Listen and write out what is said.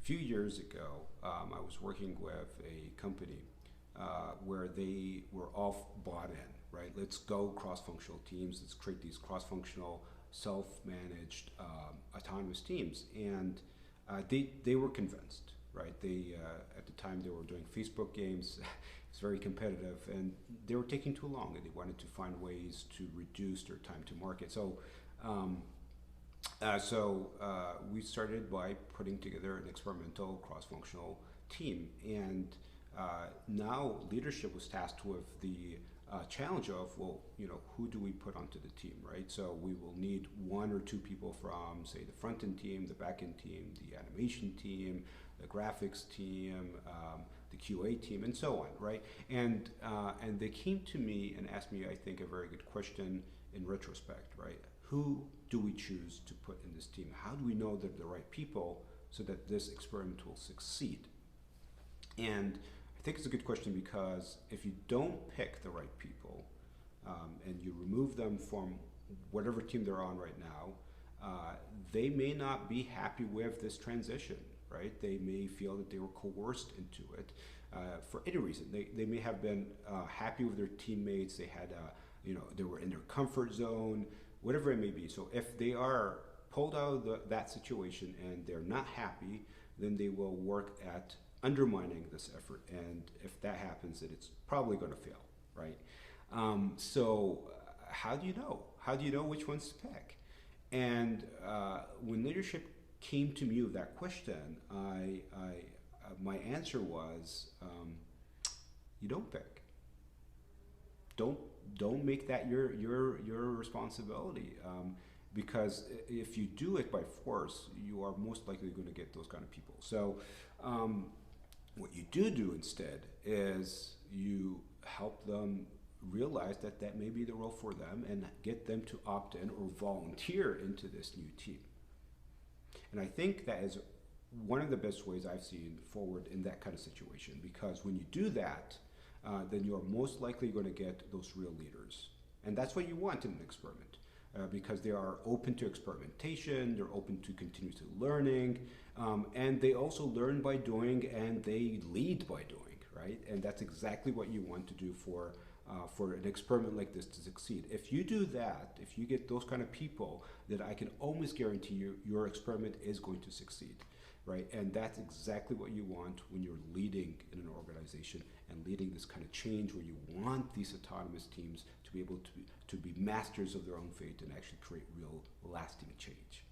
few years ago, I was working with a company where they were all bought in, right? Let's go cross-functional teams. Let's create these cross-functional, self-managed, autonomous teams. And they were convinced, right? They at the time they were doing Facebook games. It's very competitive, and they were taking too long, and they wanted to find ways to reduce their time to market. Um, we started by putting together an experimental cross-functional team, and now leadership was tasked with the challenge of, well, who do we put onto the team, right? So we will need one or two people from, say, the front end team, the back end team, the animation team, the graphics team, the QA team, and so on, right? And they came to me and asked me, I think, a very good question in retrospect, right? Who do we choose to put in this team? How do we know they're the right people so that this experiment will succeed? And I think it's a good question because if you don't pick the right people and you remove them from whatever team they're on right now, they may not be happy with this transition, right? They may feel that they were coerced into it for any reason. They may have been happy with their teammates. They had, they were in their comfort zone, whatever it may be. So if they are pulled out of that situation and they're not happy, then they will work at undermining this effort. And if that happens, then it's probably going to fail, right? How do you know? How do you know which ones to pick? And when leadership came to me with that question, my answer was, you don't pick. Don't make that your responsibility. Because if you do it by force, you are most likely going to get those kind of people. So what you do instead is you help them realize that that may be the role for them and get them to opt in or volunteer into this new team. And I think that is one of the best ways I've seen forward in that kind of situation, because when you do that, then you're most likely going to get those real leaders. And that's what you want in an experiment, because they are open to experimentation, they're open to continuous learning, and they also learn by doing and they lead by doing, right? And that's exactly what you want to do for an experiment like this to succeed. If you do that, if you get those kind of people, then I can almost guarantee you your experiment is going to succeed, right? And that's exactly what you want when you're leading in an organization and leading this kind of change, where you want these autonomous teams to be able to be masters of their own fate and actually create real lasting change.